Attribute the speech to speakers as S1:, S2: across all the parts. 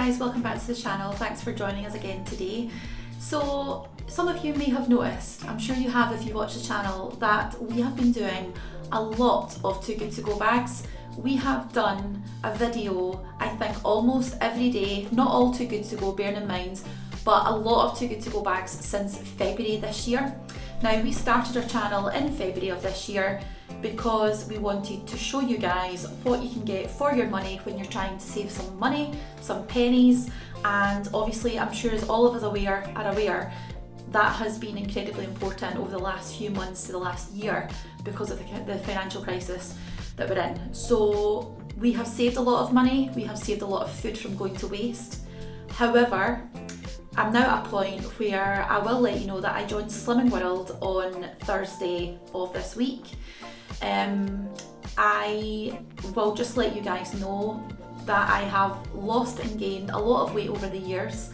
S1: guys, welcome back to the channel. Thanks for joining us again today. So some of you may have noticed, I'm sure you have if you watch the channel, that we have been doing a lot of Too Good To Go bags. We have done a video, I think almost every day, not all Too Good To Go, bearing in mind, but a lot of Too Good To Go bags since February this year. Now we started our channel in February of this year because we wanted to show you guys what you can get for your money when you're trying to save some money, some pennies, and obviously I'm sure as all of us are aware, that has been incredibly important over the last few months to the last year because of the financial crisis that we're in. So we have saved a lot of money, we have saved a lot of food from going to waste. However, I'm now at a point where I will let you know that I joined Slimming World on Thursday of this week. I will just let you guys know that I have lost and gained a lot of weight over the years.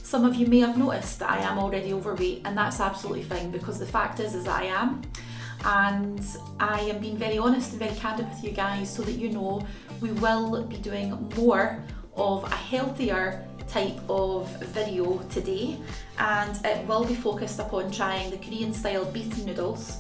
S1: Some of you may have noticed that I am already overweight, and that's absolutely fine because the fact is that I am. And I am being very honest and very candid with you guys so that you know we will be doing more of a healthier type of video today, and it will be focused upon trying the Korean style beef noodles,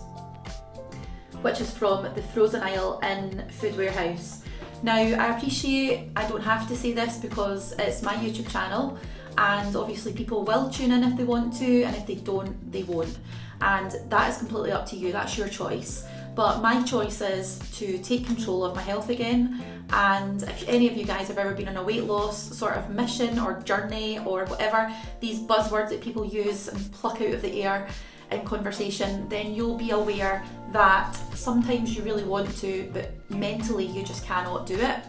S1: which is from the frozen aisle in Food Warehouse. Now I appreciate I don't have to say this because it's my YouTube channel, and obviously people will tune in if they want to, and if they don't, they won't. And that is completely up to you, that's your choice. But my choice is to take control of my health again. And if any of you guys have ever been on a weight loss sort of mission or journey or whatever, these buzzwords that people use and pluck out of the air in conversation, then you'll be aware that sometimes you really want to, but mentally you just cannot do it.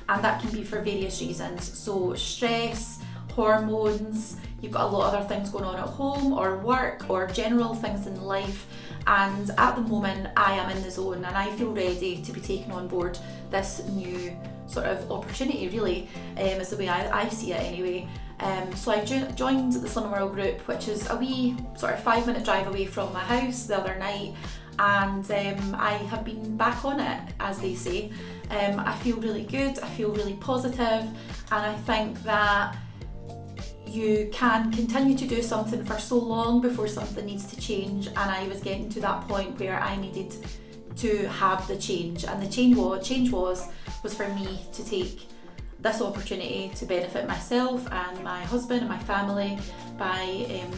S1: And that can be for various reasons. So stress, hormones, you've got a lot of other things going on at home or work or general things in life. And at the moment I am in the zone and I feel ready to be taking on board this new sort of opportunity, really, is the way I see it anyway. So I joined the Slimming World group, which is a wee sort of 5-minute drive away from my house the other night, and I have been back on it, as they say. I feel really good, I feel really positive, and I think that you can continue to do something for so long before something needs to change, and I was getting to that point where I needed to have the change, and the change was for me to take this opportunity to benefit myself and my husband and my family by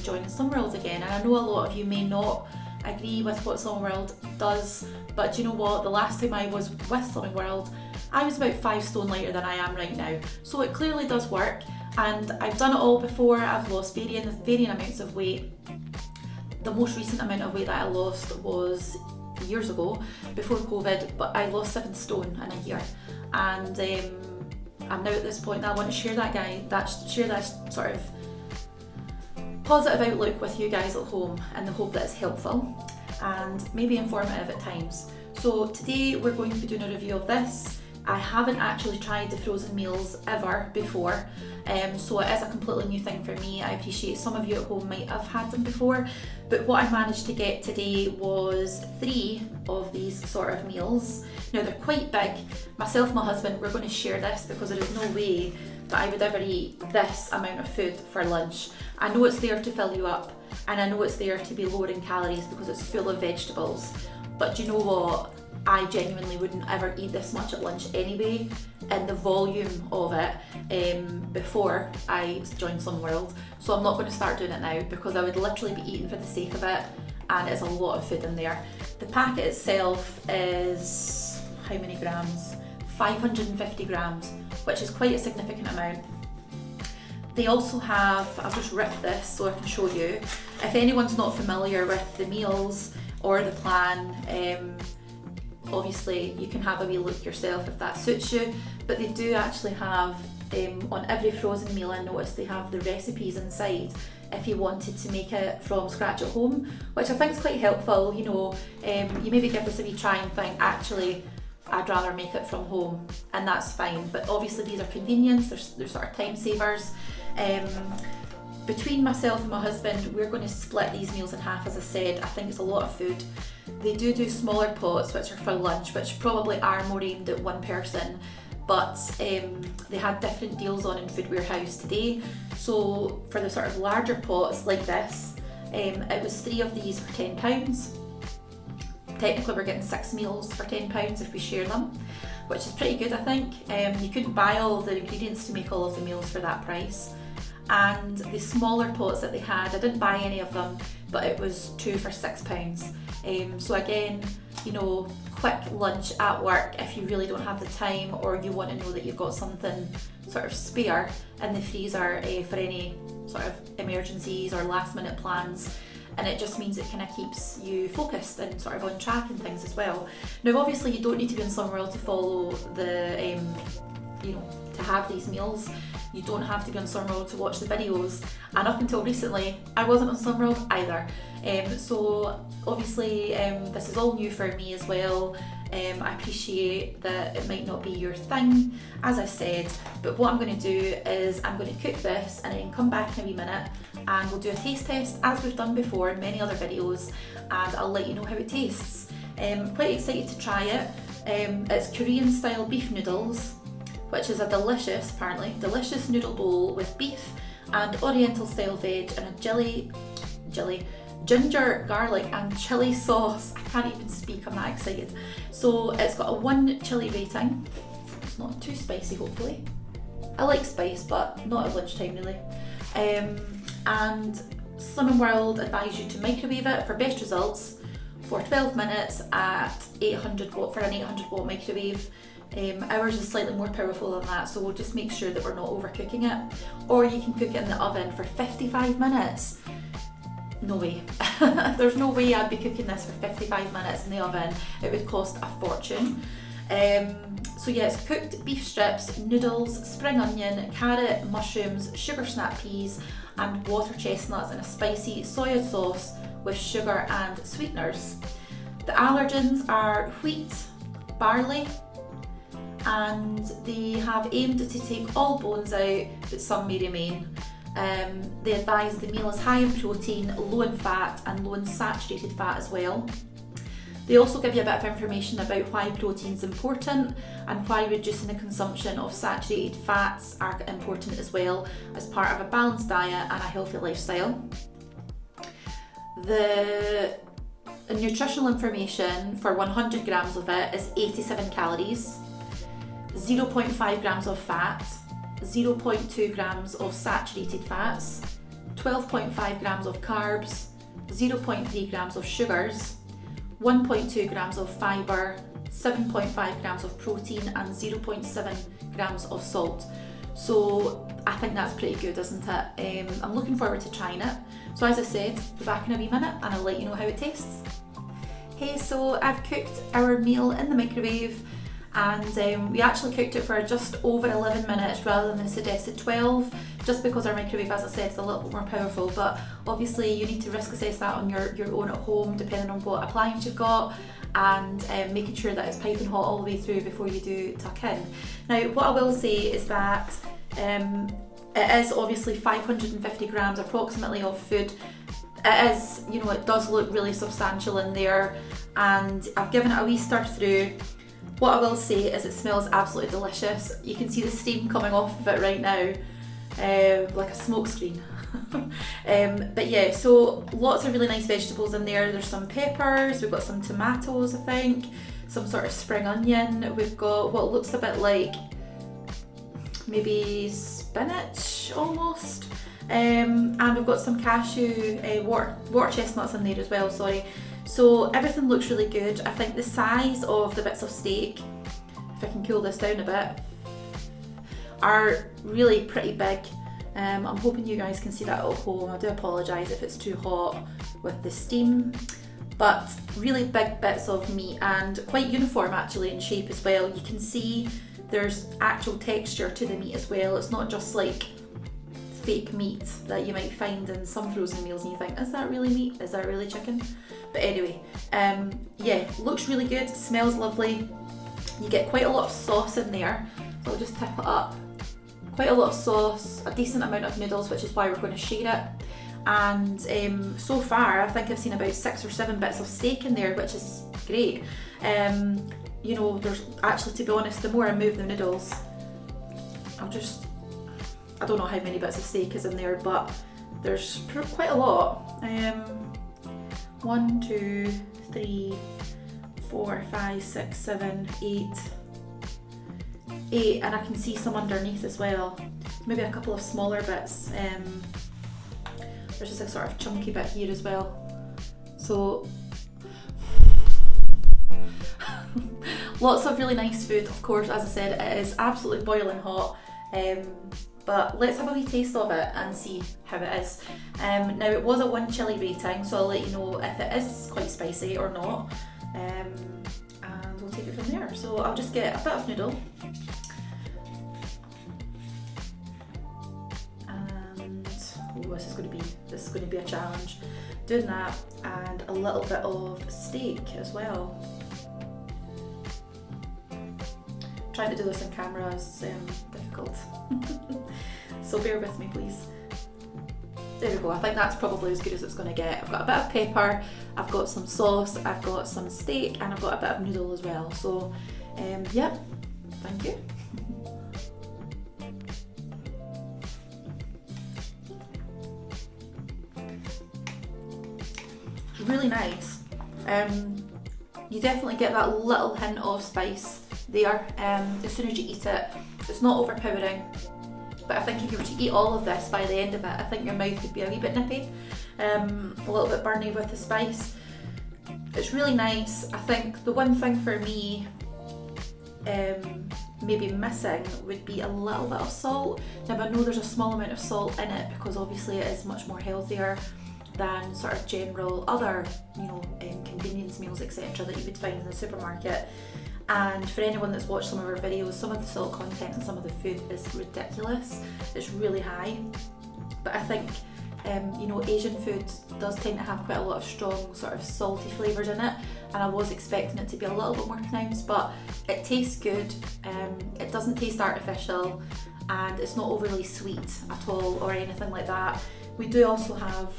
S1: joining Slimming World again. And I know a lot of you may not agree with what Slimming World does, but do you know what, the last time I was with Slimming World I was about 5 stone lighter than I am right now, so it clearly does work. And I've done it all before. I've lost varying amounts of weight. The most recent amount of weight that I lost was years ago, before COVID, but I lost 7 stone in a year. And I'm now at this point that I want to share that sort of positive outlook with you guys at home in the hope that it's helpful and maybe informative at times. So today we're going to be doing a review of this. I haven't actually tried the frozen meals ever before, so it is a completely new thing for me. I appreciate some of you at home might have had them before, but what I managed to get today was 3 of these sort of meals. Now they're quite big. Myself and my husband, we're going to share this because there is no way that I would ever eat this amount of food for lunch. I know it's there to fill you up, and I know it's there to be lower in calories because it's full of vegetables, but do you know what? I genuinely wouldn't ever eat this much at lunch anyway, in the volume of it, before I joined Slimming World. So I'm not going to start doing it now because I would literally be eating for the sake of it, and it's a lot of food in there. The packet itself is, how many grams? 550 grams, which is quite a significant amount. They also have, I've just ripped this so I can show you. If anyone's not familiar with the meals or the plan, obviously you can have a wee look yourself if that suits you, but they do actually have, on every frozen meal I noticed they have the recipes inside if you wanted to make it from scratch at home, which I think is quite helpful. You know, you maybe give this a wee try and think, actually I'd rather make it from home, and that's fine. But obviously these are convenience, they're sort of time savers. Between myself and my husband, we're going to split these meals in half. As I said, I think it's a lot of food. They do smaller pots which are for lunch, which probably are more aimed at one person, but they had different deals on in Food Warehouse today. So for the sort of larger pots like this, it was 3 of these for £10. Technically we're getting 6 meals for £10 if we share them, which is pretty good I think. You couldn't buy all of the ingredients to make all of the meals for that price. And the smaller pots that they had, I didn't buy any of them, but it was 2 for £6. So again, you know, quick lunch at work if you really don't have the time, or you want to know that you've got something sort of spare in the freezer for any sort of emergencies or last minute plans. And it just means it kind of keeps you focused and sort of on track and things as well. Now obviously you don't need to be on Sunworld to follow the, you know, to have these meals. You don't have to be on Sunworld to watch the videos, and up until recently I wasn't on Sunworld either. So obviously this is all new for me as well. I appreciate that it might not be your thing, as I said, but what I'm going to do is I'm going to cook this and then come back in a wee minute and we'll do a taste test as we've done before in many other videos, and I'll let you know how it tastes. Quite excited to try it. It's Korean style beef noodles, which is a delicious, apparently, delicious noodle bowl with beef and oriental style veg and a ginger, garlic and chilli sauce. I can't even speak, I'm that excited. So it's got a 1 chilli rating. It's not too spicy, hopefully. I like spice, but not at lunchtime really. And Slimming World advise you to microwave it for best results for 12 minutes at 800 watt for an 800 watt microwave. Ours is slightly more powerful than that, so we'll just make sure that we're not overcooking it. Or you can cook it in the oven for 55 minutes. No way. There's no way I'd be cooking this for 55 minutes in the oven. It would cost a fortune. So yeah, it's cooked beef strips, noodles, spring onion, carrot, mushrooms, sugar snap peas and water chestnuts in a spicy soya sauce with sugar and sweeteners. The allergens are wheat, barley, and they have aimed to take all bones out, but some may remain. They advise the meal is high in protein, low in fat and low in saturated fat as well. They also give you a bit of information about why protein is important and why reducing the consumption of saturated fats are important as well as part of a balanced diet and a healthy lifestyle. The nutritional information for 100 grams of it is 87 calories, 0.5 grams of fat, 0.2 grams of saturated fats, 12.5 grams of carbs, 0.3 grams of sugars, 1.2 grams of fibre, 7.5 grams of protein and 0.7 grams of salt. So I think that's pretty good, isn't it? I'm looking forward to trying it. So as I said, be back in a wee minute and I'll let you know how it tastes. Hey, so I've cooked our meal in the microwave, and we actually cooked it for just over 11 minutes rather than the suggested 12, just because our microwave, as I said, is a little bit more powerful. But obviously you need to risk assess that on your own at home, depending on what appliance you've got, and making sure that it's piping hot all the way through before you do tuck in. Now what I will say is that it is obviously 550 grams approximately of food. It is, you know, it does look really substantial in there, and I've given it a wee stir through. What I will say is it smells absolutely delicious. You can see the steam coming off of it right now, like a smoke screen. But yeah, so lots of really nice vegetables in there. There's some peppers, we've got some tomatoes, I think, some sort of spring onion. We've got what looks a bit like maybe spinach almost. And we've got some cashew, water chestnuts in there as well, sorry. So everything looks really good. I think the size of the bits of steak, if I can cool this down a bit, are really pretty big. I'm hoping you guys can see that at home. I do apologise if it's too hot with the steam, but really big bits of meat and quite uniform actually in shape as well. You can see there's actual texture to the meat as well. It's not just like fake meat that you might find in some frozen meals and you think, is that really meat? Is that really chicken? But anyway, yeah, looks really good, smells lovely. You get quite a lot of sauce in there, so I'll just tip it up. Quite a lot of sauce, a decent amount of noodles, which is why we're going to share it. And so far, I think I've seen about 6 or 7 bits of steak in there, which is great. you know, there's actually, to be honest, the more I move the noodles, I don't know how many bits of steak is in there, but there's quite a lot. 1, 2, 3, 4, 5, 6, 7, 8, and I can see some underneath as well. Maybe a couple of smaller bits. There's just a sort of chunky bit here as well. So lots of really nice food. Of course, as I said, it is absolutely boiling hot. But let's have a wee taste of it and see how it is. Now it was a 1 chilli rating, so I'll let you know if it is quite spicy or not. And we'll take it from there. So I'll just get a bit of noodle. And oh, this is going to be a challenge. Doing that, and a little bit of steak as well. Trying to do this on camera is difficult. So bear with me, please. There we go, I think that's probably as good as it's going to get. I've got a bit of pepper, I've got some sauce, I've got some steak, and I've got a bit of noodle as well. So, yep, thank you. Really nice. You definitely get that little hint of spice there as soon as you eat it. It's not overpowering, but I think if you were to eat all of this by the end of it, I think your mouth would be a wee bit nippy, a little bit burny with the spice. It's really nice. I think the one thing for me maybe missing would be a little bit of salt. Now I know there's a small amount of salt in it because obviously it is much more healthier than sort of general other, you know, convenience meals, etc. that you would find in the supermarket. And for anyone that's watched some of our videos, some of the salt content in some of the food is ridiculous. It's really high. But I think, you know, Asian food does tend to have quite a lot of strong sort of salty flavours in it. And I was expecting it to be a little bit more pronounced, but it tastes good. It doesn't taste artificial, and it's not overly sweet at all or anything like that. We do also have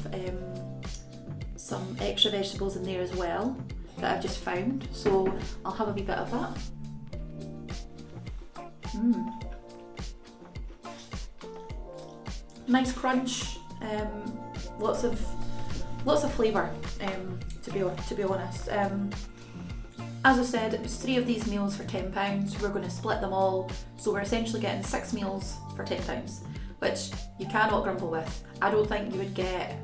S1: some extra vegetables in there as well that I've just found, so I'll have a wee bit of that. Nice crunch, lots of flavour. To be honest, as I said, it was 3 of these meals for £10. We're going to split them all, so we're essentially getting 6 meals for £10, which you cannot grumble with. I don't think you would get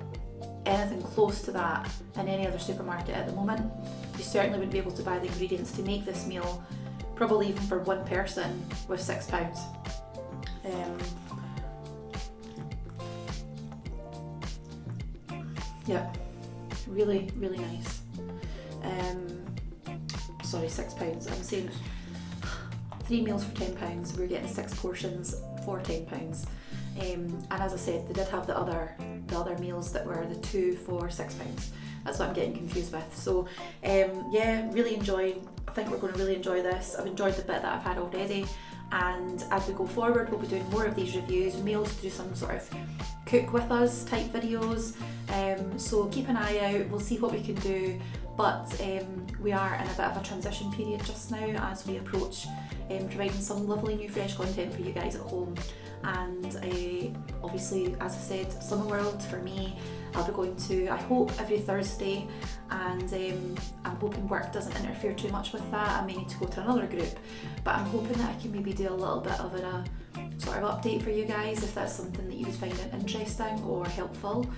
S1: anything close to that in any other supermarket at the moment. You certainly wouldn't be able to buy the ingredients to make this meal, probably even for one person, with £6. Yeah, really, really nice. Sorry, £6. I'm saying 3 meals for £10. We're getting 6 portions for £10. And as I said, they did have the other meals that were the 2 for £6. That's what I'm getting confused with. So yeah, really I think we're going to really enjoy this. I've enjoyed the bit that I've had already, and as we go forward we'll be doing more of these reviews. We may also do some sort of cook with us type videos, so keep an eye out. We'll see what we can do, but we are in a bit of a transition period just now as we approach providing some lovely new fresh content for you guys at home. And obviously, as I said, Summer World for me, I'll be going to, I hope, every Thursday, and I'm hoping work doesn't interfere too much with that. I may need to go to another group, but I'm hoping that I can maybe do a little bit of a sort of update for you guys if that's something that you would find interesting or helpful.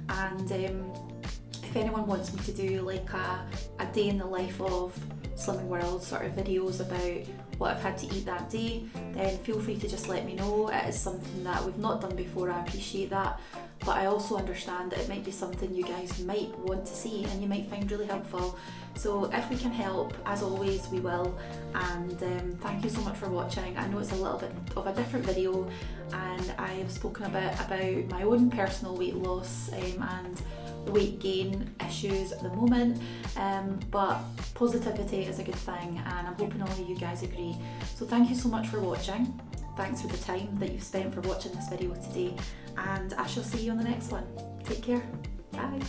S1: And if anyone wants me to do like a day in the life of Slimming World sort of videos about what I've had to eat that day, then feel free to just let me know. It is something that we've not done before, I appreciate that, but I also understand that it might be something you guys might want to see and you might find really helpful. So if we can help, as always, we will. And thank you so much for watching. I know it's a little bit of a different video, and I have spoken a bit about my own personal weight loss and weight gain issues at the moment, but positivity is a good thing, and I'm hoping all of you guys agree. So thank you so much for watching. Thanks for the time that you've spent for watching this video today, and I shall see you on the next one. Take care. Bye.